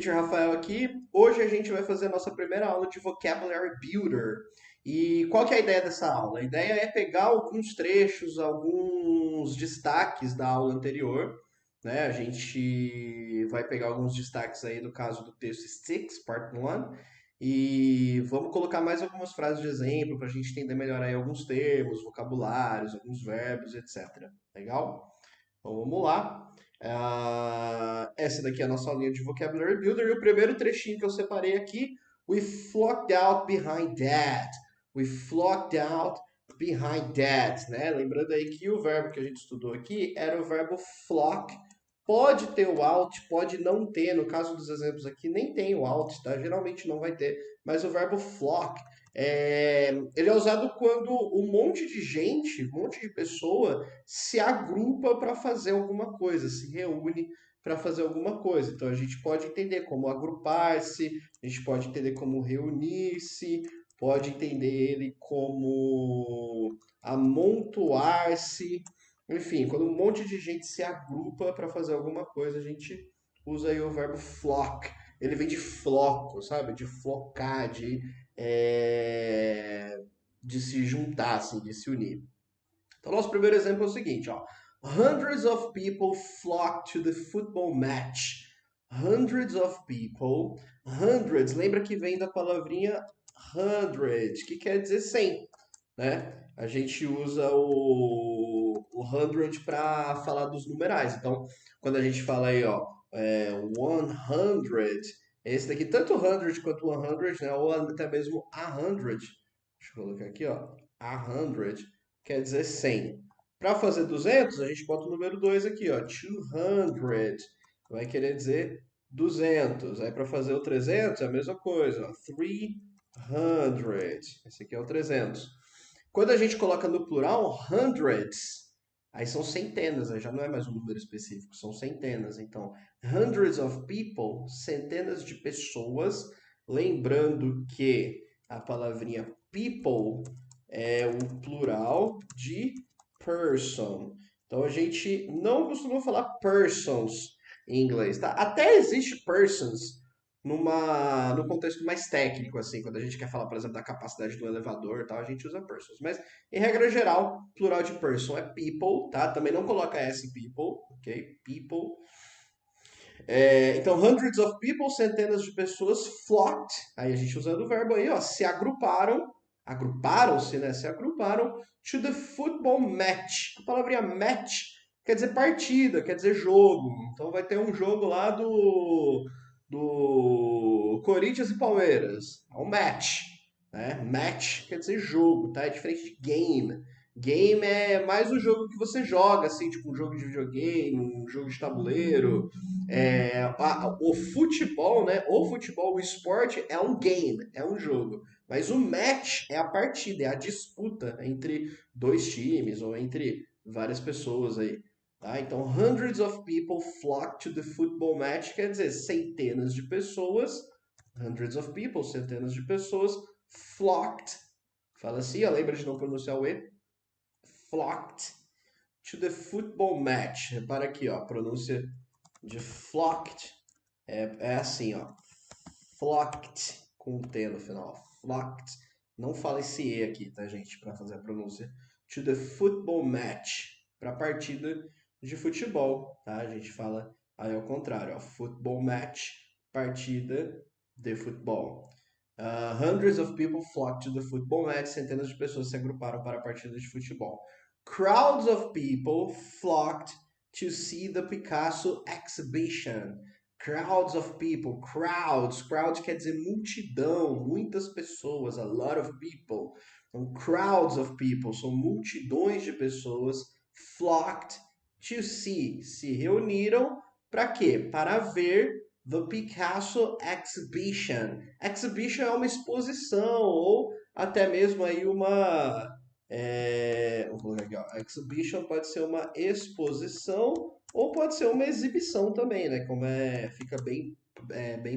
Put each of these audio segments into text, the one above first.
Teacher Rafael aqui. Hoje a gente vai fazer a nossa primeira aula de Vocabulary Builder. E qual que é a ideia dessa aula? A ideia é pegar alguns trechos, alguns destaques da aula anterior, né? A gente vai pegar alguns destaques aí do caso do texto Sticks, Part 1, e vamos colocar mais algumas frases de exemplo para a gente entender melhor aí alguns termos, vocabulários, alguns verbos, etc. Legal? Então vamos lá. Essa daqui é a nossa aulinha de Vocabulary Builder. E o primeiro trechinho que eu separei aqui, we flocked out behind that. We flocked out behind that, né? Lembrando aí que o verbo que a gente estudou aqui era o verbo flock. Pode ter o out, pode não ter. No caso dos exemplos aqui, nem tem o out, tá? Geralmente não vai ter. Mas o verbo flock, ele é usado quando um monte de gente, um monte de pessoa se agrupa para fazer alguma coisa, se reúne para fazer alguma coisa. Então a gente pode entender como agrupar-se, a gente pode entender como reunir-se, pode entender ele como amontoar-se, enfim, quando um monte de gente se agrupa para fazer alguma coisa, a gente usa aí o verbo flock. Ele vem de floco, sabe? De flocar, de se juntar, assim, de se unir. Então, nosso primeiro exemplo é o seguinte, ó. Hundreds of people flock to the football match. Hundreds of people. Hundreds, lembra que vem da palavrinha hundred, que quer dizer 100, né? A gente usa o hundred para falar dos numerais. Então, quando a gente fala aí, ó, 100, esse daqui, tanto hundred quanto 100, né? Ou até mesmo a hundred. Deixa eu colocar aqui, ó. A hundred quer dizer 100. Para fazer 200, a gente bota o número 2 aqui, ó. 200 vai querer dizer 200. Aí para fazer o 300 é a mesma coisa, ó. 300. Esse aqui é o 300. Quando a gente coloca no plural, hundreds, aí são centenas, aí já não é mais um número específico, são centenas. Então, hundreds of people, centenas de pessoas. Lembrando que a palavrinha people é o plural de person. Então a gente não costuma falar persons em inglês, tá? Até existe persons no contexto mais técnico, assim, quando a gente quer falar, por exemplo, da capacidade do elevador e tal, a gente usa persons. Mas, em regra geral, plural de person é people, tá? Também não coloca S people, ok? People. Então, hundreds of people, centenas de pessoas, flocked, aí a gente usando o verbo aí, ó, se agruparam, agruparam-se, né? Se agruparam to the football match. A palavrinha match quer dizer partida, quer dizer jogo. Então vai ter um jogo lá do Corinthians e Palmeiras. É um match, né? Match quer dizer jogo, tá? É diferente de game. Game é mais um jogo que você joga, assim, tipo um jogo de videogame, um jogo de tabuleiro. O futebol, né? O futebol, o esporte é um game, é um jogo. Mas o match é a partida, é a disputa entre dois times ou entre várias pessoas aí. Tá? Então, hundreds of people flock to the football match, quer dizer, centenas de pessoas, hundreds of people, centenas de pessoas, flocked, fala assim, ó, lembra de não pronunciar o E? Flocked to the football match. Repara aqui, ó, a pronúncia de flocked é assim, ó. Flocked, com um T no final. Flocked. Não fala esse E aqui, tá, gente? Para fazer a pronúncia. To the football match. Para partida de futebol, tá? A gente fala aí ao contrário, ó. Football match, partida de futebol. Hundreds of people flocked to the football match. Centenas de pessoas se agruparam para a partida de futebol. Crowds of people flocked to see the Picasso exhibition. Crowds of people, crowds quer dizer multidão, muitas pessoas, a lot of people. Então, crowds of people são multidões de pessoas, flocked to see, se reuniram para quê? Para ver the Picasso exhibition. Exhibition é uma exposição ou até mesmo aí vou colocar aqui, ó. Exhibition pode ser uma exposição ou pode ser uma exibição também, né? Como fica bem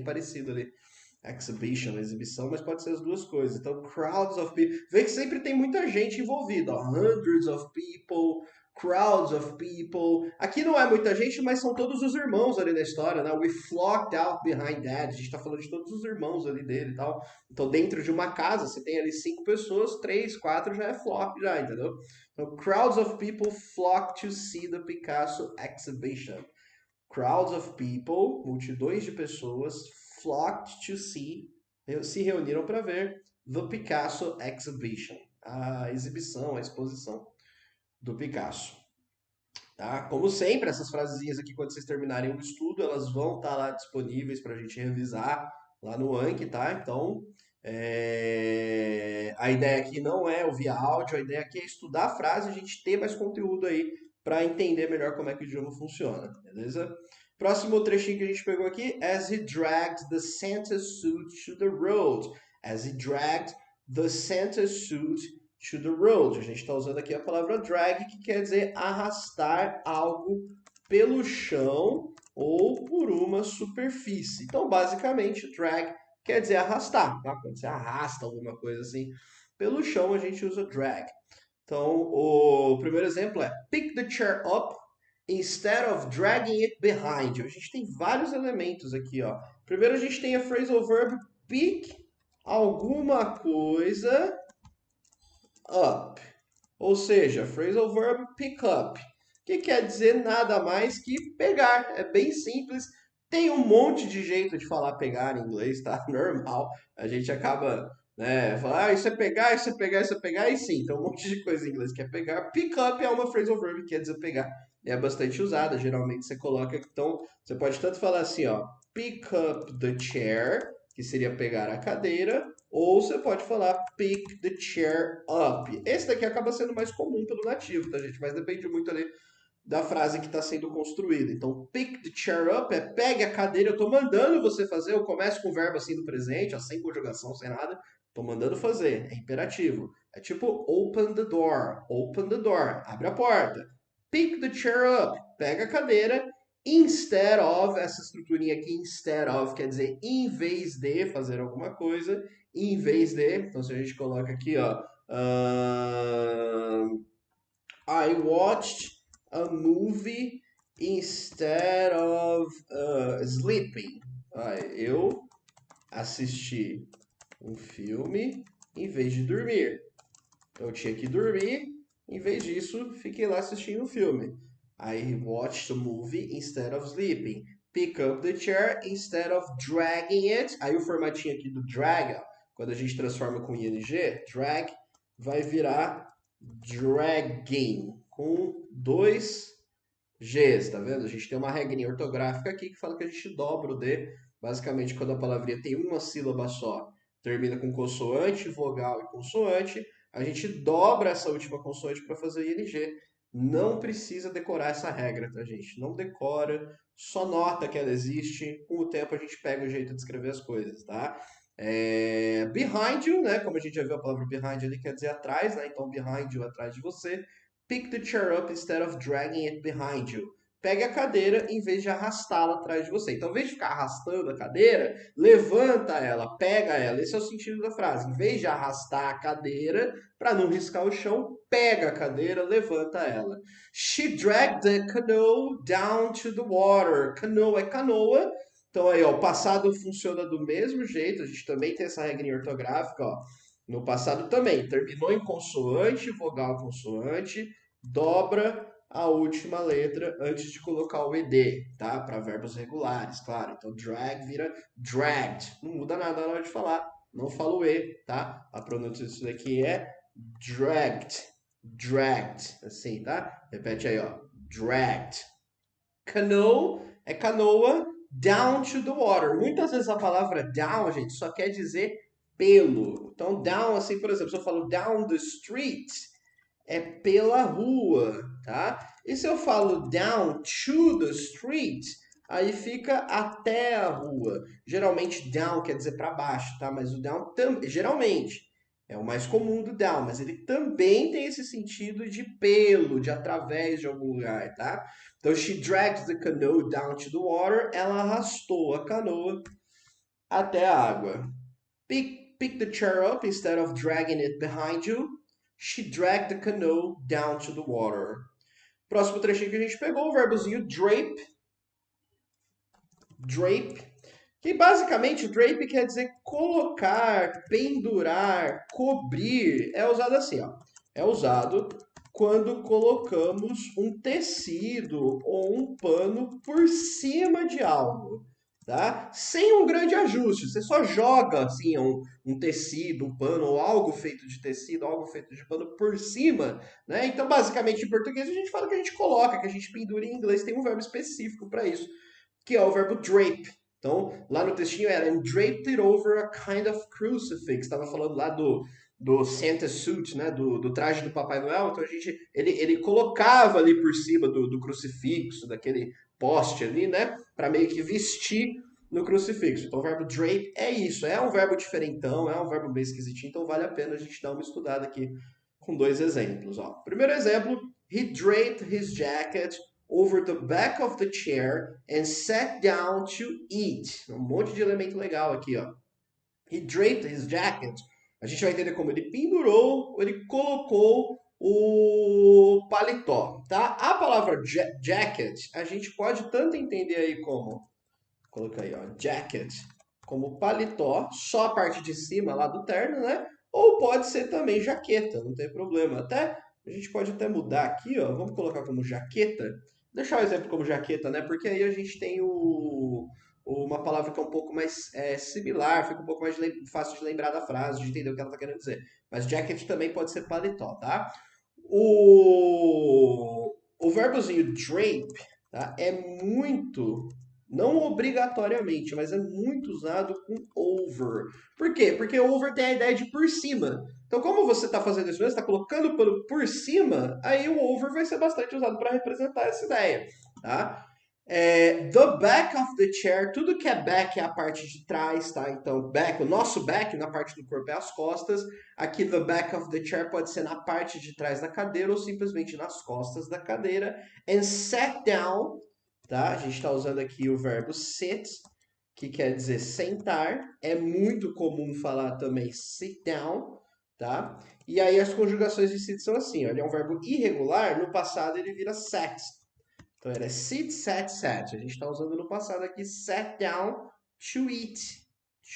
parecido ali. Exhibition, exibição, mas pode ser as duas coisas. Então, crowds of people. Vê que sempre tem muita gente envolvida, ó. Hundreds of people, crowds of people. Aqui não é muita gente, mas são todos os irmãos ali na história, né? We flocked out behind dad. A gente tá falando de todos os irmãos ali dele e tal. Então, dentro de uma casa, você tem ali 5 pessoas, 3, 4 já é flock já, entendeu? Então, crowds of people flocked to see the Picasso exhibition. Crowds of people, multidões de pessoas, flocked to see, se reuniram para ver the Picasso exhibition, a exibição, a exposição do Picasso. Tá? Como sempre, essas frasezinhas aqui, quando vocês terminarem o estudo, elas vão estar lá disponíveis para a gente revisar lá no Anki, tá? Então, a ideia aqui não é ouvir áudio, a ideia aqui é estudar a frase, a gente ter mais conteúdo aí para entender melhor como é que o idioma funciona, beleza? Próximo trechinho que a gente pegou aqui, as he dragged the Santa suit to the road. As he dragged the Santa suit to the road. A gente está usando aqui a palavra drag, que quer dizer arrastar algo pelo chão ou por uma superfície. Então, basicamente, drag quer dizer arrastar, tá? Quando você arrasta alguma coisa assim pelo chão, a gente usa drag. Então, o primeiro exemplo é pick the chair up instead of dragging it behind you. A gente tem vários elementos aqui, ó. Primeiro a gente tem a phrasal verb pick alguma coisa up. Ou seja, phrasal verb pick up, que quer dizer nada mais que pegar. É bem simples. Tem um monte de jeito de falar pegar em inglês, tá? Normal. A gente acaba, né, falar, isso é pegar, isso é pegar, isso é pegar, e sim, tem um monte de coisa em inglês que é pegar. Pick up é uma phrasal verb que quer dizer pegar. É bastante usada, geralmente você coloca, então, você pode tanto falar assim, ó, pick up the chair, que seria pegar a cadeira, ou você pode falar pick the chair up. Esse daqui acaba sendo mais comum pelo nativo, tá, gente? Mas depende muito ali da frase que está sendo construída. Então, pick the chair up é pegue a cadeira. Eu estou mandando você fazer. Eu começo com o verbo assim no presente, ó, sem conjugação, sem nada. Estou mandando fazer. É imperativo. É tipo open the door. Open the door. Abre a porta. Pick the chair up. Pega a cadeira. Instead of, essa estruturinha aqui, instead of, quer dizer em vez de fazer alguma coisa. Em vez de. Então, se a gente coloca aqui, ó. I watched a movie instead of sleeping. Eu assisti um filme em vez de dormir. Eu tinha que dormir, em vez disso, fiquei lá assistindo um filme. I watched a movie instead of sleeping. Pick up the chair instead of dragging it. Aí o formatinho aqui do drag, ó, quando a gente transforma com ing, drag vai virar dragging, com 2 Gs, tá vendo? A gente tem uma regrinha ortográfica aqui que fala que a gente dobra o D. Basicamente, quando a palavrinha tem uma sílaba só, termina com consoante, vogal e consoante, a gente dobra essa última consoante para fazer ing. Não precisa decorar essa regra, tá, gente? Não decora, só nota que ela existe. Com o tempo a gente pega o jeito de escrever as coisas, tá? Behind you, né? Como a gente já viu a palavra behind ali, quer dizer atrás, né? Então, behind you, atrás de você. Pick the chair up instead of dragging it behind you. Pegue a cadeira em vez de arrastá-la atrás de você. Então, em vez de ficar arrastando a cadeira, levanta ela, pega ela. Esse é o sentido da frase. Em vez de arrastar a cadeira, para não riscar o chão, pega a cadeira, levanta ela. She dragged the canoe down to the water. Canoe é canoa. Então, aí, ó, o passado funciona do mesmo jeito. A gente também tem essa regrinha ortográfica, ó. No passado também. Terminou em consoante, vogal consoante, dobra a última letra antes de colocar o ed, tá? Para verbos regulares, claro. Então, drag vira dragged. Não muda nada na hora de falar. Não fala o e, tá? A pronúncia disso daqui é dragged. Dragged. Assim, tá? Repete aí, ó. Dragged. Canoe é canoa. Down to the water. Muitas vezes a palavra down, gente, só quer dizer pelo. Então, down, assim, por exemplo, se eu falo down the street, é pela rua, tá? E se eu falo down to the street, aí fica até a rua. Geralmente down quer dizer para baixo, tá? Mas o down também, geralmente, é o mais comum do down, mas ele também tem esse sentido de pelo, de através de algum lugar, tá? Então, she dragged the canoe down to the water. Ela arrastou a canoa até a água. Pick the chair up instead of dragging it behind you. She dragged the canoe down to the water. Próximo trechinho que a gente pegou, o verbozinho drape. Drape. Que basicamente drape quer dizer colocar, pendurar, cobrir. É usado assim, ó. É usado quando colocamos um tecido ou um pano por cima de algo, tá? Sem um grande ajuste. Você só joga assim um tecido, um pano ou algo feito de tecido, algo feito de pano por cima, né? Então, basicamente em português a gente fala que a gente coloca, que a gente pendura. Em inglês tem um verbo específico para isso, que é o verbo drape. Então, lá no textinho era and draped it over a kind of crucifix. Estava falando lá do Santa suit, né? Do traje do Papai Noel. Então, ele colocava ali por cima do crucifixo, daquele poste ali, né? Para meio que vestir no crucifixo. Então, o verbo drape é isso. É um verbo diferentão, é um verbo bem esquisitinho. Então, vale a pena a gente dar uma estudada aqui com dois exemplos. Ó. Primeiro exemplo, he draped his jacket over the back of the chair and sat down to eat. Um monte de elemento legal aqui, ó. He draped his jacket. A gente vai entender como ele pendurou, ou ele colocou o paletó, tá? A palavra jacket, a gente pode tanto entender aí como, coloca aí, ó, jacket, como paletó, só a parte de cima lá do terno, né? Ou pode ser também jaqueta, não tem problema. Até a gente pode até mudar aqui, ó. Vamos colocar como jaqueta. Deixar o exemplo como jaqueta, né? Porque aí a gente tem uma palavra que é um pouco mais similar, fica um pouco mais fácil de lembrar da frase, de entender o que ela está querendo dizer. Mas jacket também pode ser paletó, tá? O verbozinho drape, tá? É muito, não obrigatoriamente, mas é muito usado com over. Por quê? Porque over tem a ideia de por cima. Então, como você está fazendo isso mesmo, está colocando por cima, aí o over vai ser bastante usado para representar essa ideia, tá? The back of the chair, tudo que é back é a parte de trás, tá? Então, back, o nosso back na parte do corpo é as costas. Aqui, the back of the chair pode ser na parte de trás da cadeira ou simplesmente nas costas da cadeira. And sat down, tá? A gente está usando aqui o verbo sit, que quer dizer sentar. É muito comum falar também sit down, tá? E aí as conjugações de sit são assim, ó, ele é um verbo irregular, no passado ele vira sat. Então era sit, sat, sat. A gente está usando no passado aqui sat down to eat.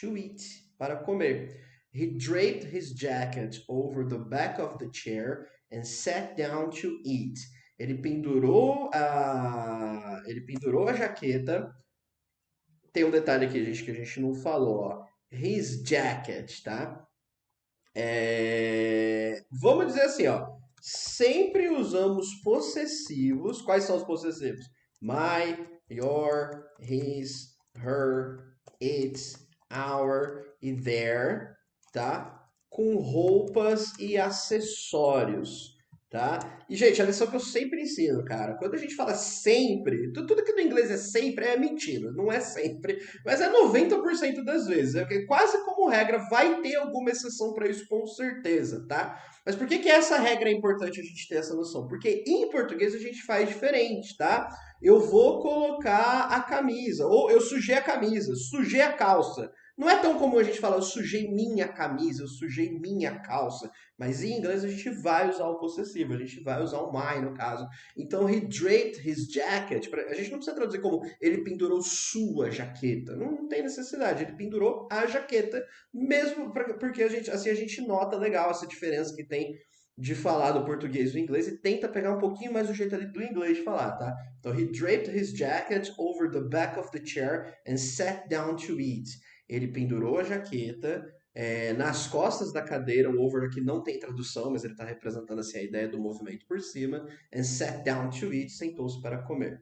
To eat, para comer. He draped his jacket over the back of the chair and sat down to eat. Ele pendurou a jaqueta. Tem um detalhe aqui, gente, que a gente não falou, ó. His jacket, tá? Vamos dizer assim, ó. Sempre usamos possessivos. Quais são os possessivos? My, your, his, her, its, our e their, tá? Com roupas e acessórios, tá? E, gente, a lição que eu sempre ensino, cara. Quando a gente fala sempre, tudo que no inglês é sempre é mentira. Não é sempre, mas é 90% das vezes. Quase como regra, vai ter alguma exceção para isso, com certeza, tá? Mas por que essa regra é importante a gente ter essa noção? Porque em português a gente faz diferente, tá? Eu vou colocar a camisa, ou eu sujei a camisa, sujei a calça. Não é tão comum a gente falar eu sujei minha camisa, eu sujei minha calça. Mas em inglês a gente vai usar o possessivo, a gente vai usar o my no caso. Então, he draped his jacket. A gente não precisa traduzir como ele pendurou sua jaqueta. Não tem necessidade, ele pendurou a jaqueta, mesmo porque assim a gente nota legal essa diferença que tem de falar do português e do inglês e tenta pegar um pouquinho mais o jeito ali do inglês de falar, tá? Então, he draped his jacket over the back of the chair and sat down to eat. Ele pendurou a jaqueta nas costas da cadeira. O over aqui não tem tradução, mas ele está representando assim, a ideia do movimento por cima. And sat down to eat, sentou-se para comer.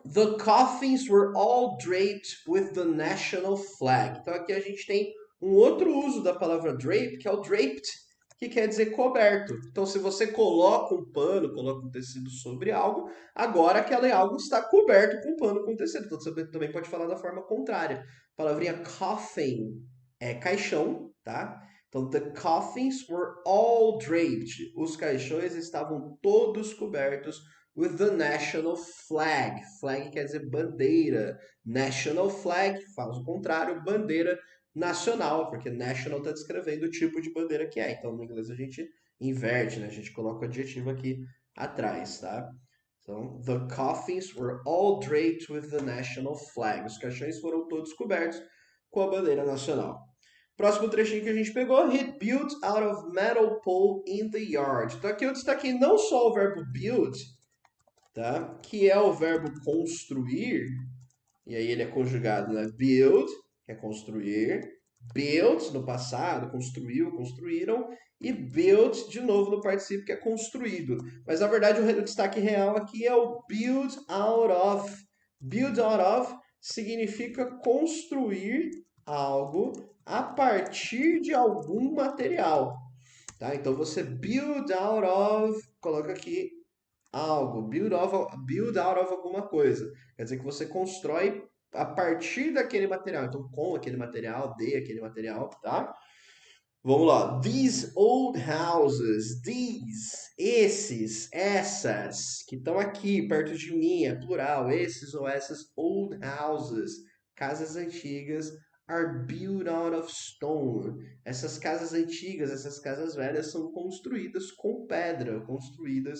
The coffins were all draped with the national flag. Então aqui a gente tem um outro uso da palavra drape, que é o draped, que quer dizer coberto. Então se você coloca um pano, coloca um tecido sobre algo, agora aquele algo está coberto com pano, com tecido. Então você também pode falar da forma contrária. A palavrinha coffin é caixão, tá? Então, the coffins were all draped. Os caixões estavam todos cobertos with the national flag. Flag quer dizer bandeira. National flag faz o contrário, bandeira nacional, porque national está descrevendo o tipo de bandeira que é. Então, no inglês a gente inverte, né? A gente coloca o adjetivo aqui atrás, tá? Então, the coffins were all draped with the national flag. Os caixões foram todos cobertos com a bandeira nacional. Próximo trechinho que a gente pegou, he built out of metal pole in the yard. Então aqui eu destaquei não só o verbo build, tá? Que é o verbo construir, e aí ele é conjugado, né? Build, que é construir, built no passado, construiu, construíram, e built de novo no particípio, que é construído. Mas na verdade o destaque real aqui é o build out of. Build out of significa construir algo a partir de algum material. Tá? Então você build out of, coloca aqui algo, build out of alguma coisa. Quer dizer que você constrói a partir daquele material. Então, com aquele material, de aquele material, tá? Vamos lá. These old houses, these, esses, essas, que estão aqui perto de mim, é plural, esses ou essas old houses, casas antigas, are built out of stone. Essas casas antigas, essas casas velhas são construídas com pedra, construídas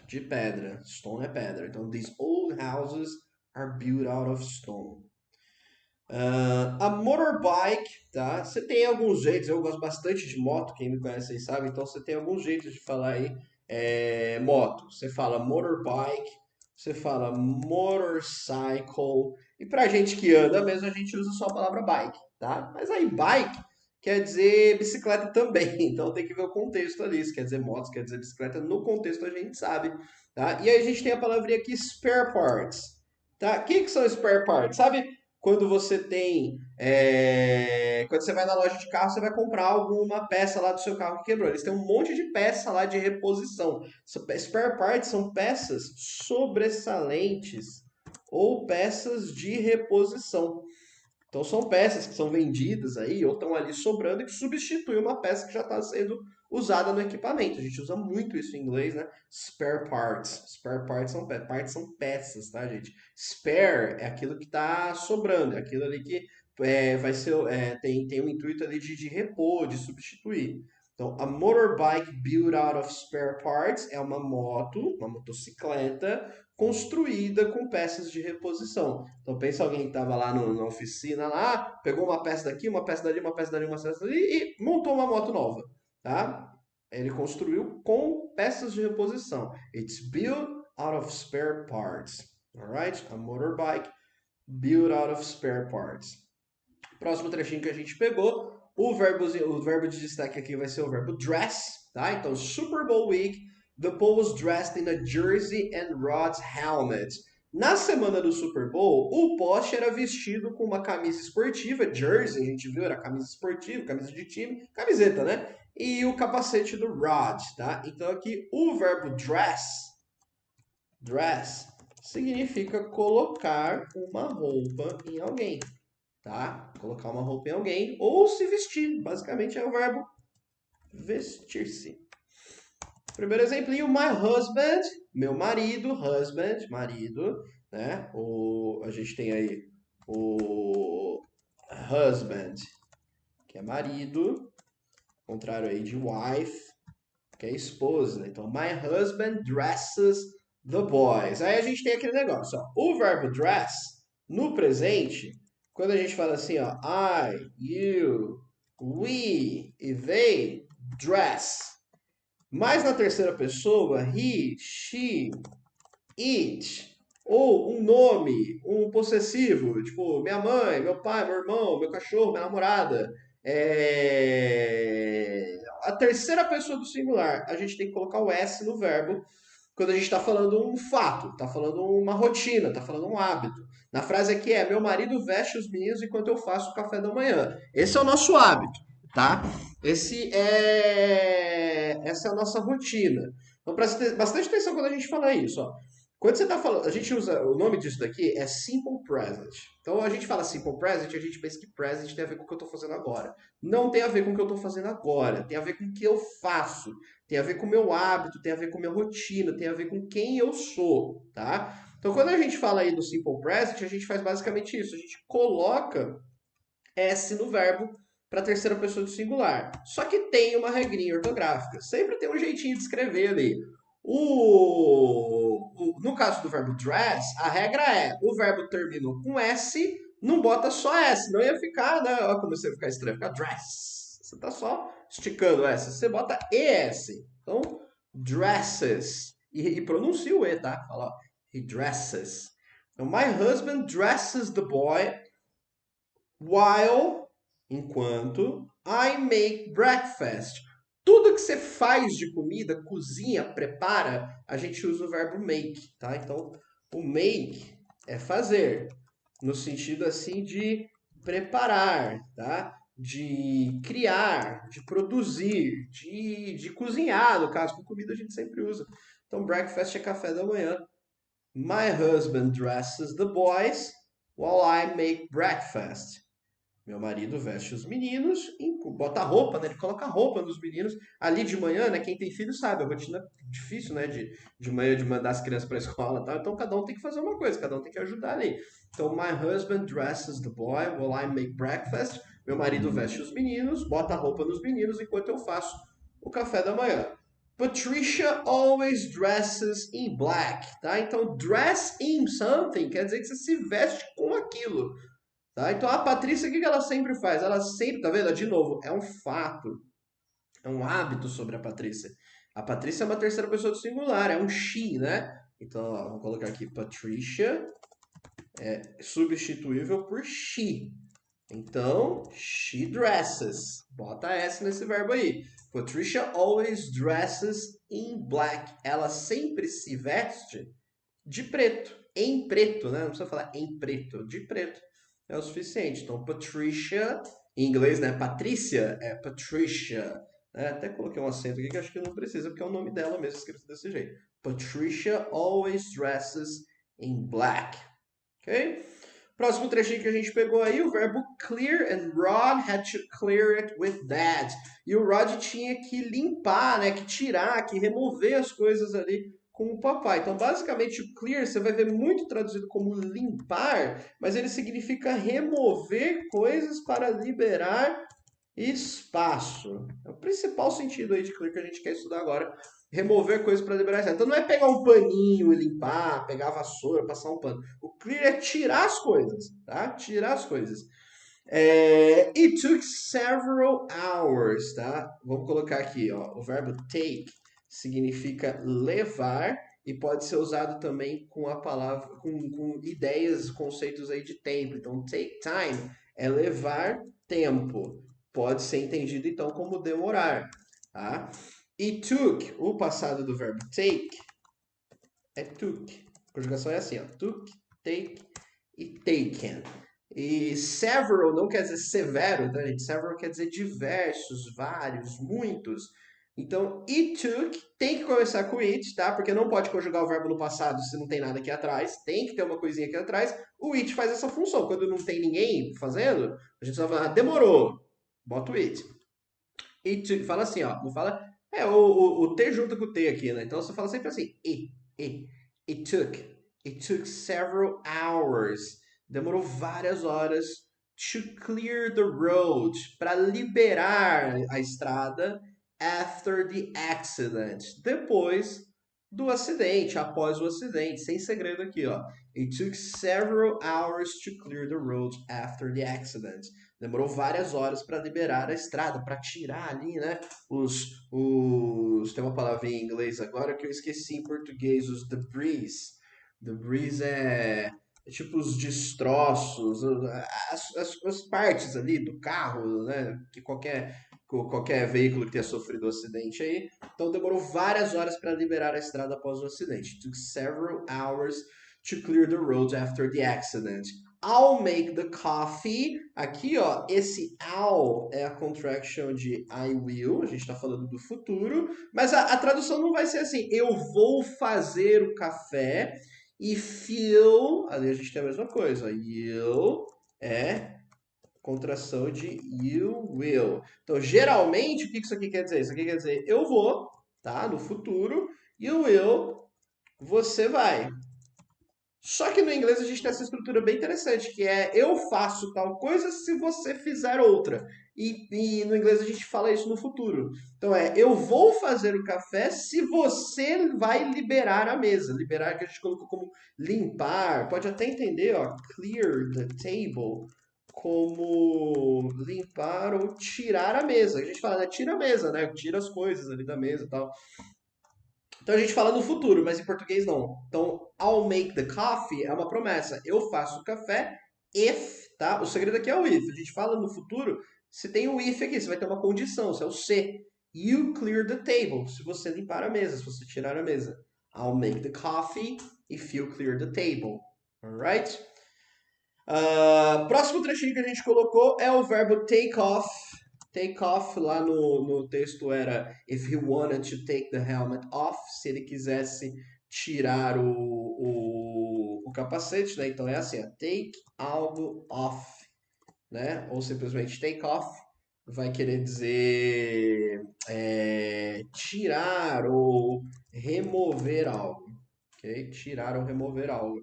de pedra. Stone é pedra. Então, these old houses are built out of stone. A motorbike, tá? Você tem alguns jeitos, eu gosto bastante de moto, quem me conhece aí sabe, então você tem alguns jeitos de falar aí moto. Você fala motorbike, você fala motorcycle, e pra gente que anda mesmo, a gente usa só a palavra bike, tá? Mas aí bike quer dizer bicicleta também, então tem que ver o contexto ali, se quer dizer moto, se quer dizer bicicleta, no contexto a gente sabe, tá? E aí a gente tem a palavrinha aqui spare parts, tá? O que são spare parts? Sabe quando você tem. Quando você vai na loja de carro, você vai comprar alguma peça lá do seu carro que quebrou. Eles têm um monte de peça lá de reposição. Spare parts são peças sobressalentes ou peças de reposição. Então são peças que são vendidas aí ou estão ali sobrando e que substituem uma peça que já está sendo usada no equipamento. A gente usa muito isso em inglês, né? Spare parts. Spare parts são peças, tá, gente? Spare é aquilo que está sobrando, é aquilo ali que vai ser, tem um intuito ali de repor, de substituir. Então, a motorbike built out of spare parts é uma moto, uma motocicleta construída com peças de reposição. Então pensa alguém que estava lá na oficina, lá, pegou uma peça daqui, uma peça dali, uma peça dali, uma peça dali e montou uma moto nova, tá? Ele construiu com peças de reposição. It's built out of spare parts. Alright? A motorbike built out of spare parts. Próximo trechinho que a gente pegou, o verbo de destaque aqui vai ser o verbo dress, tá? Então, Super Bowl Week, the Paul was dressed in a jersey and Rod's helmet. Na semana do Super Bowl, o Poste era vestido com uma camisa esportiva, jersey, a gente viu, era camisa esportiva, camisa de time, camiseta, né? E o capacete do Rod, tá? Então aqui o verbo dress, significa colocar uma roupa em alguém, tá? Colocar uma roupa em alguém ou se vestir, basicamente é o verbo vestir-se. Primeiro exemplinho, my husband, meu marido, husband, marido, né? A gente tem aí o husband, que é marido, contrário aí de wife, que é esposa, né? Então, my husband dresses the boys. Aí a gente tem aquele negócio, ó. O verbo dress, no presente, quando a gente fala assim, ó, I, you, we e they dress. Mas na terceira pessoa, he, she, it, ou um nome, um possessivo, tipo minha mãe, meu pai, meu irmão, meu cachorro, minha namorada. A terceira pessoa do singular, a gente tem que colocar o S no verbo quando a gente está falando um fato, está falando uma rotina, está falando um hábito. Na frase aqui é: meu marido veste os meninos enquanto eu faço o café da manhã. Esse é o nosso hábito, tá? Essa é a nossa rotina. Então presta bastante atenção quando a gente fala isso, ó. Quando você está falando, a gente usa, o nome disso daqui é simple present. Então a gente fala simple present, a gente pensa que present tem a ver com o que eu estou fazendo agora. Não tem a ver com o que eu estou fazendo agora, tem a ver com o que eu faço, tem a ver com o meu hábito, tem a ver com a minha rotina, tem a ver com quem eu sou, tá? Então quando a gente fala aí do simple present, a gente faz basicamente isso, a gente coloca S no verbo para a terceira pessoa do singular. Só que tem uma regrinha ortográfica, sempre tem um jeitinho de escrever ali. No caso do verbo dress, a regra é, o verbo terminou com S, não bota só S, não ia ficar, né? Olha como você ia ficar estranho, ficar dress. Você tá só esticando S, você bota ES. Então, dresses. E pronuncia o E, tá? Fala, ó, he dresses. Então, my husband dresses the boy while, enquanto, I make breakfast. Tudo que você faz de comida, cozinha, prepara, a gente usa o verbo make, tá? Então, o make é fazer, no sentido assim de preparar, tá? De criar, de produzir, de cozinhar, no caso, com comida a gente sempre usa. Então, breakfast é café da manhã. My husband dresses the boys while I make breakfast. Meu marido veste os meninos, bota roupa, né? Ele coloca roupa nos meninos. Ali de manhã, né? Quem tem filho sabe, a rotina é difícil, né? De manhã de mandar as crianças para a escola, tá? Então cada um tem que fazer uma coisa, cada um tem que ajudar ali. Então, my husband dresses the boy while I make breakfast. Meu marido veste os meninos, bota roupa nos meninos enquanto eu faço o café da manhã. Patricia always dresses in black, tá? Então, dress in something quer dizer que você se veste com aquilo. Tá? Então a Patrícia, o que ela sempre faz? Ela sempre, tá vendo? De novo, é um fato, é um hábito sobre a Patrícia. A Patrícia é uma terceira pessoa do singular, é um she, né? Então, ó, vamos colocar aqui Patricia é substituível por she. Então, she dresses. Bota S nesse verbo aí. Patricia always dresses in black. Ela sempre se veste de preto. Em preto, né? Não precisa falar em preto. De preto é o suficiente. Então, Patricia, em inglês, né? Patrícia é Patricia. Né? Até coloquei um acento aqui que acho que não precisa, porque é o nome dela mesmo escrito desse jeito. Patricia always dresses in black. Ok? Próximo trechinho que a gente pegou aí, o verbo clear, and Rod had to clear it with Dad. E o Rod tinha que limpar, né, que tirar, que remover as coisas ali com o papai. Então, basicamente, o clear você vai ver muito traduzido como limpar, mas ele significa remover coisas para liberar espaço. É o principal sentido aí de clear que a gente quer estudar agora. Remover coisas para liberar espaço. Então não é pegar um paninho e limpar, pegar a vassoura, passar um pano. O clear é tirar as coisas, tá? Tirar as coisas. It took several hours, tá? Vamos colocar aqui, ó. O verbo take significa levar e pode ser usado também com a palavra, com ideias, conceitos aí de tempo. Então, take time é levar tempo. Pode ser entendido então como demorar, tá? It took, o passado do verbo take é took. A conjugação é assim, ó. Took, take e taken. E several não quer dizer severo, tá, gente? Several quer dizer diversos, vários, muitos. Então, it took tem que começar com it, tá? Porque não pode conjugar o verbo no passado se não tem nada aqui atrás. Tem que ter uma coisinha aqui atrás. O it faz essa função. Quando não tem ninguém fazendo, a gente só fala, demorou. Bota o it. It took, fala assim, ó. Não fala... o T junto com o T aqui, né? Então, você fala sempre assim, it. It took several hours. Demorou várias horas to clear the road, para liberar a estrada after the accident, depois do acidente, após o acidente, sem segredo aqui, ó. It took several hours to clear the road after the accident. Demorou várias horas para liberar a estrada, para tirar ali, né, tem uma palavra em inglês agora que eu esqueci em português, os debris. Debris é tipo os destroços, as partes ali do carro, né? Que qualquer veículo que tenha sofrido um acidente aí. Então demorou várias horas para liberar a estrada após o acidente. It took several hours to clear the roads after the accident. I'll make the coffee. Aqui, ó, esse I'll é a contraction de I will. A gente está falando do futuro. Mas a tradução não vai ser assim. Eu vou fazer o café. E feel, ali a gente tem a mesma coisa. You é contração de you will. Então, geralmente, o que isso aqui quer dizer? Isso aqui quer dizer eu vou, tá? No futuro. You will, você vai. Só que no inglês a gente tem essa estrutura bem interessante, que é eu faço tal coisa se você fizer outra. E no inglês a gente fala isso no futuro. Então eu vou fazer o café se você vai liberar a mesa. Liberar que a gente colocou como limpar. Pode até entender, ó, clear the table como limpar ou tirar a mesa. A gente fala, né, tira a mesa, né? Tira as coisas ali da mesa e tal. Então a gente fala no futuro, mas em português não. Então, I'll make the coffee é uma promessa. Eu faço o café if, tá? O segredo aqui é o if. A gente fala no futuro, se tem o if aqui, você vai ter uma condição, isso é o se. You clear the table, se você limpar a mesa, se você tirar a mesa. I'll make the coffee if you clear the table. Alright? Próximo trechinho que a gente colocou é o verbo take off. Take off lá no texto era if he wanted to take the helmet off, se ele quisesse tirar o capacete, né? Então é assim, ó, take algo off, né? Ou simplesmente take off vai querer dizer tirar ou remover algo, ok? Tirar ou remover algo.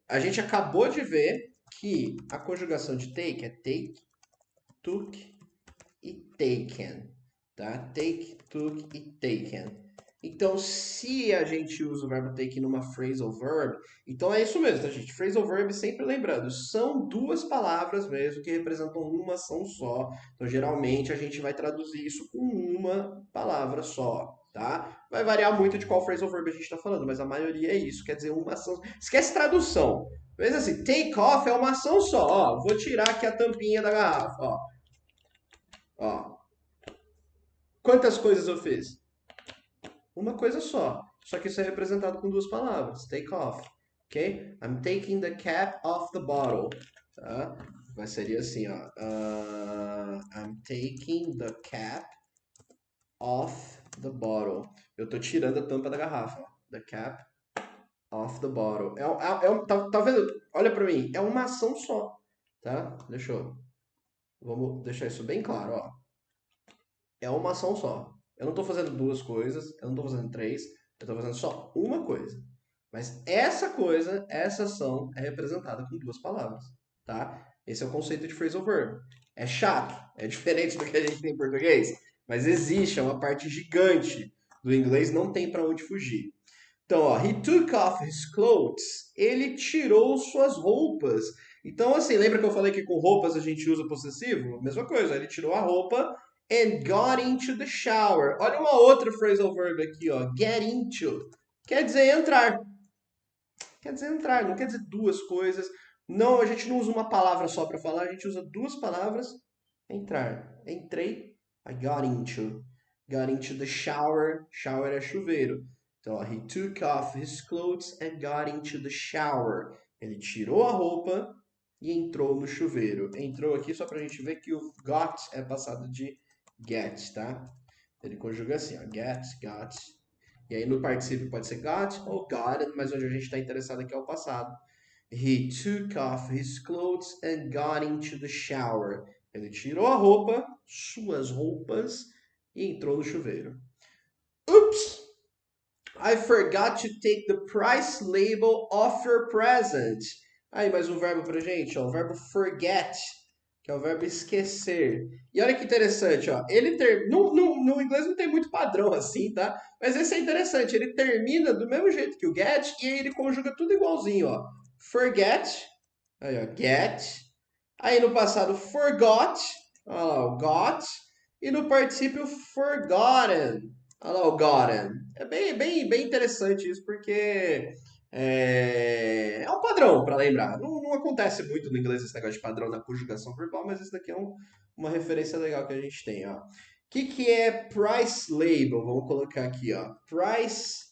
A gente acabou de ver que a conjugação de take é take, took e taken, tá? Take, took e taken. Então, se a gente usa o verbo take numa phrasal verb, então é isso mesmo, tá, gente? Phrasal verb, sempre lembrando, são duas palavras mesmo que representam uma ação só. Então, geralmente, a gente vai traduzir isso com uma palavra só, tá? Vai variar muito de qual phrasal verb a gente está falando, mas a maioria é isso, quer dizer uma ação. Esquece tradução. Mas assim, take off é uma ação só. Ó, vou tirar aqui a tampinha da garrafa, ó. Ó, quantas coisas eu fiz? Uma coisa só. Só que isso é representado com duas palavras. Take off. Ok? I'm taking the cap off the bottle. Tá? Mas seria assim, ó. I'm taking the cap off the bottle. Eu tô tirando a tampa da garrafa. Ó. The cap off the bottle. Tá vendo? Olha pra mim. É uma ação só. Tá? Vamos deixar isso bem claro, ó. É uma ação só. Eu não estou fazendo duas coisas, eu não estou fazendo três, eu estou fazendo só uma coisa. Mas essa coisa, essa ação é representada com duas palavras, tá? Esse é o conceito de phrasal verb. É chato, é diferente do que a gente tem em português, mas existe, é uma parte gigante do inglês, não tem para onde fugir. Então, ó, he took off his clothes. Ele tirou suas roupas. Então, assim, lembra que eu falei que com roupas a gente usa possessivo? Mesma coisa, ele tirou a roupa and got into the shower. Olha uma outra phrasal verb aqui, ó, get into. Quer dizer entrar. Quer dizer entrar, não quer dizer duas coisas. Não, a gente não usa uma palavra só para falar, a gente usa duas palavras. Entrar. Entrei, I got into. Got into the shower. Shower é chuveiro. Então, ó, he took off his clothes and got into the shower. Ele tirou a roupa e entrou no chuveiro. Entrou aqui só pra gente ver que o got é passado de get, tá? Ele conjuga assim, ó, get, got. E aí no particípio pode ser got ou got, mas onde a gente está interessado aqui é o passado. He took off his clothes and got into the shower. Ele tirou a roupa, suas roupas, e entrou no chuveiro. Oops! I forgot to take the price label off your present. Aí, mais um verbo pra gente, ó, o verbo forget, que é o verbo esquecer. E olha que interessante, ó, no inglês não tem muito padrão assim, tá? Mas esse é interessante, ele termina do mesmo jeito que o get e aí ele conjuga tudo igualzinho, ó. Forget, aí ó, get. Aí no passado forgot, olha lá, o got. E no particípio forgotten. Olha lá o gotten. É bem interessante isso, porque é um padrão para lembrar. Não acontece muito no inglês esse negócio de padrão na conjugação verbal, mas isso daqui é uma referência legal que a gente tem. Ó. O que é price label? Vamos colocar aqui. Ó. Price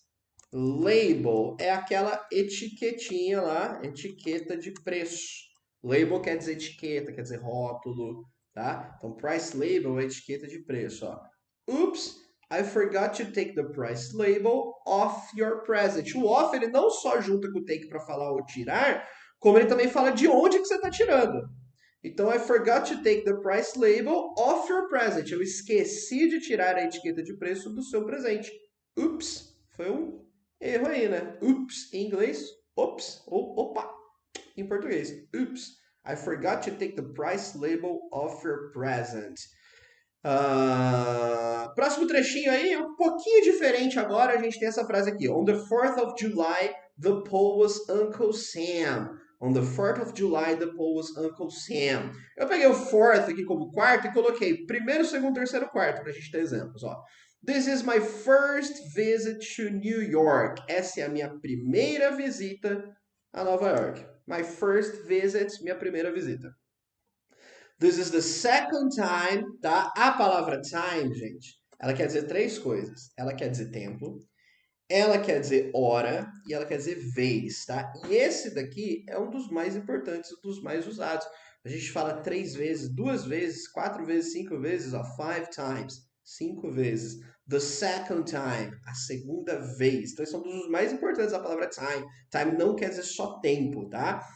label é aquela etiquetinha lá, etiqueta de preço. Label quer dizer etiqueta, quer dizer rótulo, tá? Então, price label é etiqueta de preço, ó. Oops, I forgot to take the price label off your present. O off, ele não só junta com o take para falar ou tirar, como ele também fala de onde que você está tirando. Então, I forgot to take the price label off your present. Eu esqueci de tirar a etiqueta de preço do seu presente. Oops, foi um Erro aí, né? Oops em inglês, ops ou opa em português. Oops, I forgot to take the price label off your present. Próximo trechinho aí é um pouquinho diferente agora. A gente tem essa frase aqui. On the 4th of July, the Paul was Uncle Sam. On the 4th of July, the Paul was Uncle Sam. Eu peguei o fourth aqui como quarto e coloquei primeiro, segundo, terceiro, quarto, pra gente ter exemplos. Ó. This is my first visit to New York. Essa é a minha primeira visita a Nova York. My first visit, minha primeira visita. This is the second time, tá? A palavra time, gente, ela quer dizer três coisas. Ela quer dizer tempo, ela quer dizer hora e ela quer dizer vez, tá? E esse daqui é um dos mais importantes, um dos mais usados. A gente fala 3 vezes, 2 vezes, 4 vezes, 5 vezes, ó, 5 times, 5 vezes. The second time, a segunda vez. Então, esse é um dos mais importantes da palavra time. Time não quer dizer só tempo, tá?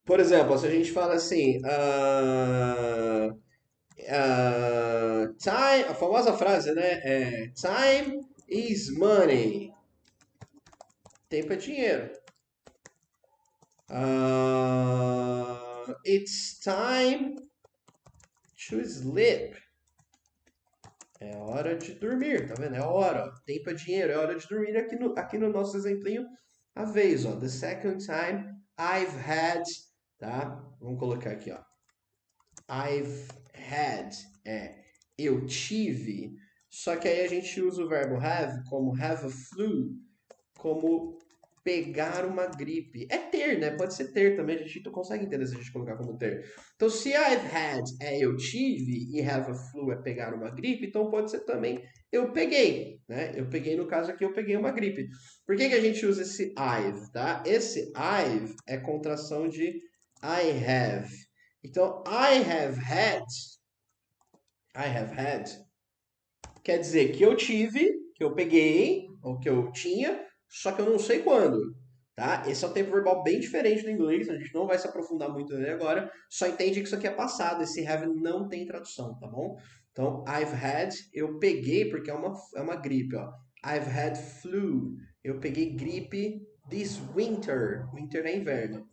Por exemplo, se a gente fala assim, time, a famosa frase, né? Time is money. Tempo é dinheiro. It's time to sleep. É hora de dormir, tá vendo? É hora. Tempo é dinheiro, é hora de dormir. Aqui no nosso exemplinho, a vez, ó. The second time I've had, tá? Vamos colocar aqui, ó. I've had, eu tive. Só que aí a gente usa o verbo have como have a flu, como pegar uma gripe. É ter, né? Pode ser ter também, a gente não consegue entender se a gente colocar como ter. Então, se I've had é eu tive e have a flu é pegar uma gripe, então pode ser também eu peguei, né? Eu peguei, no caso aqui, eu peguei uma gripe. Por que a gente usa esse I've, tá? Esse I've é contração de I have. Então, I have had, quer dizer que eu tive, que eu peguei, ou que eu tinha, só que eu não sei quando, tá? Esse é um tempo verbal bem diferente do inglês, a gente não vai se aprofundar muito nele agora, só entende que isso aqui é passado, esse have não tem tradução, tá bom? Então, I've had, eu peguei, porque é uma gripe, ó. I've had flu, eu peguei gripe this winter, winter é inverno.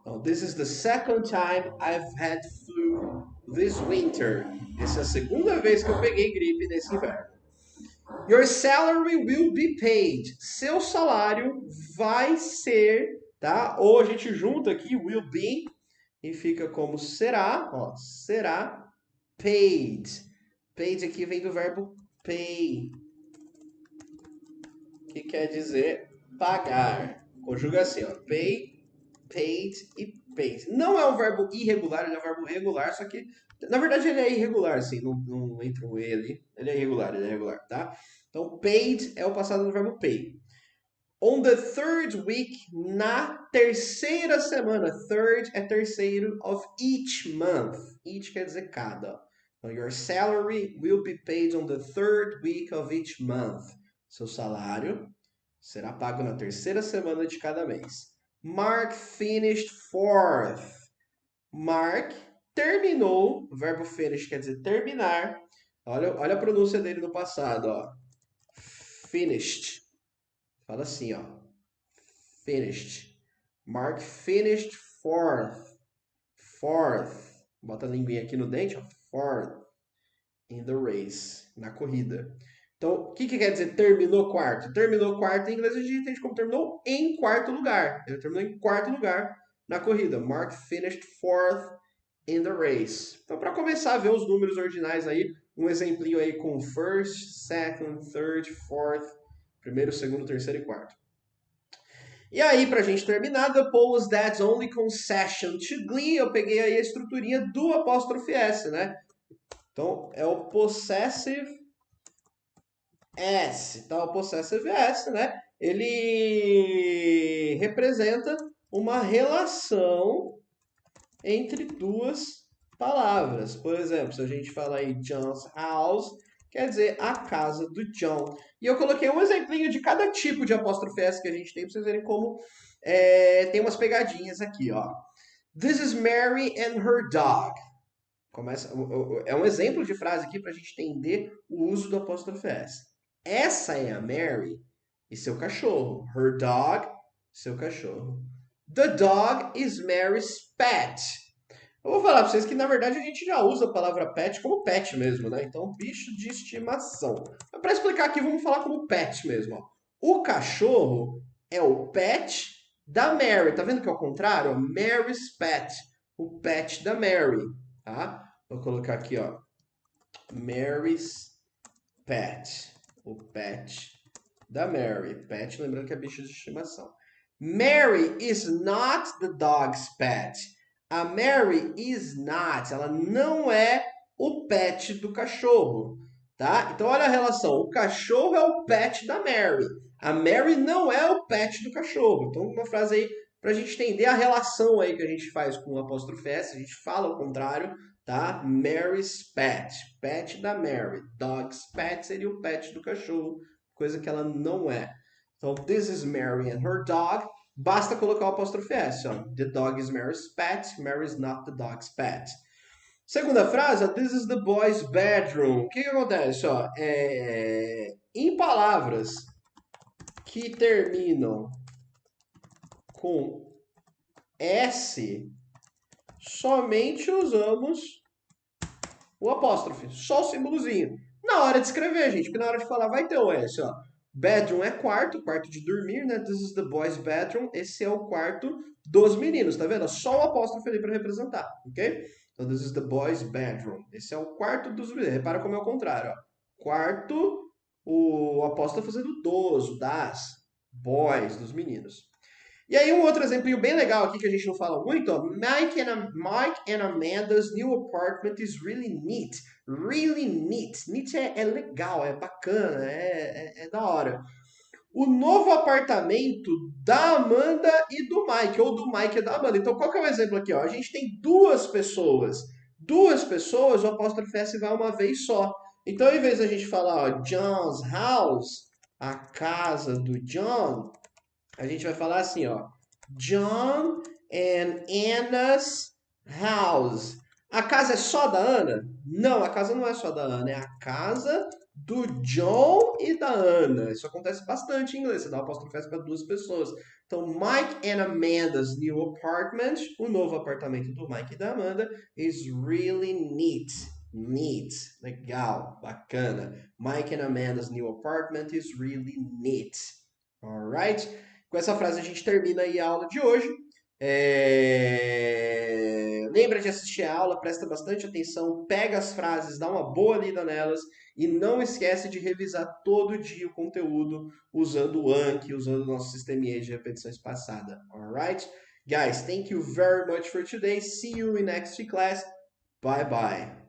Oh, this is the second time I've had flu this winter. Essa é a segunda vez que eu peguei gripe nesse inverno. Your salary will be paid. Seu salário vai ser, tá? Ou a gente junta aqui will be e fica como será, ó, será paid. Paid aqui vem do verbo pay, que quer dizer pagar. Conjuga assim, ó, pay, paid e paid. Não é um verbo irregular, ele é um verbo regular, só que, na verdade, ele é irregular, assim, não entra um E ali. Ele é irregular, tá? Então, paid é o passado do verbo pay. On the third week, na terceira semana. Third é terceiro of each month. Each quer dizer cada. So your salary will be paid on the third week of each month. Seu salário será pago na terceira semana de cada mês. Mark finished fourth. Mark terminou. O verbo finish quer dizer terminar. Olha a pronúncia dele no passado, ó. Finished. Fala assim, ó. Finished. Mark finished fourth. Fourth. Bota a linguinha aqui no dente, ó. Fourth. In the race. Na corrida. Então, o que quer dizer terminou quarto? Terminou quarto em inglês a gente entende como terminou em quarto lugar. Ele terminou em quarto lugar na corrida. Mark finished fourth in the race. Então, para começar a ver os números ordinais aí, um exemplinho aí com first, second, third, fourth, primeiro, segundo, terceiro e quarto. E aí, pra gente terminar, the Paul was Dad's only concession to Glee. Eu peguei aí a estruturinha do apóstrofe S, né? Então, é o possessive S. Então, o possessive S, né? Ele representa uma relação entre duas palavras. Por exemplo, se a gente fala aí John's house, quer dizer a casa do John. E eu coloquei um exemplinho de cada tipo de apóstrofe S que a gente tem, para vocês verem como tem umas pegadinhas aqui, ó. This is Mary and her dog. É um exemplo de frase aqui para a gente entender o uso do apóstrofe S. Essa é a Mary e seu cachorro. Her dog, seu cachorro. The dog is Mary's pet. Eu vou falar para vocês que, na verdade, a gente já usa a palavra pet como pet mesmo, né? Então, bicho de estimação. Para explicar aqui, vamos falar como pet mesmo. Ó. O cachorro é o pet da Mary. Tá vendo que é o contrário? Mary's pet. O pet da Mary, tá? Vou colocar aqui, ó. Mary's pet. O pet da Mary. Pet, lembrando que é bicho de estimação. Mary is not the dog's pet. A Mary is not, ela não é o pet do cachorro, tá? Então olha a relação, o cachorro é o pet da Mary. A Mary não é o pet do cachorro. Então uma frase aí pra gente entender a relação aí que a gente faz com o apóstrofe S, a gente fala o contrário, tá? Mary's pet, pet da Mary. Dog's pet seria o pet do cachorro, coisa que ela não é. Então, this is Mary and her dog. Basta colocar o apóstrofe S. Ó. The dog is Mary's pet. Mary is not the dog's pet. Segunda frase, ó, this is the boy's bedroom. O que acontece? Ó? Em palavras que terminam com S, somente usamos o apóstrofe. Só o símbolozinho. Na hora de escrever, gente, porque na hora de falar vai ter o S. Ó. Bedroom é quarto, quarto de dormir, né? This is the boy's bedroom. Esse é o quarto dos meninos, tá vendo? Só o apóstrofe ali para representar, ok? Então, this is the boy's bedroom. Esse é o quarto dos meninos. Repara como é o contrário, ó. Quarto, o apóstrofe fazendo dos, das, boys, dos meninos. E aí um outro exemplinho bem legal aqui que a gente não fala muito, ó. Mike and Amanda's new apartment is really neat. Really neat. Neat é legal, é bacana, é da hora. O novo apartamento da Amanda e do Mike, ou do Mike e da Amanda. Então, qual que é o exemplo aqui? Ó? A gente tem duas pessoas. Duas pessoas, o apóstrofe S vai uma vez só. Então, em vez da gente falar, ó, John's house, a casa do John, a gente vai falar assim, ó. John and Anna's house. A casa é só da Ana? Não, a casa não é só da Ana. É a casa do John e da Ana. Isso acontece bastante em inglês. Você dá o apóstrofe S para duas pessoas. Então, Mike and Amanda's new apartment, o novo apartamento do Mike e da Amanda, is really neat. Neat. Legal, bacana. Mike and Amanda's new apartment is really neat. Alright? Com essa frase a gente termina aí a aula de hoje. Lembra de assistir a aula, presta bastante atenção, pega as frases, dá uma boa lida nelas e não esquece de revisar todo dia o conteúdo usando o Anki, usando o nosso sisteminha de repetição espaçada. Alright? Guys, thank you very much for today. See you in next class. Bye bye.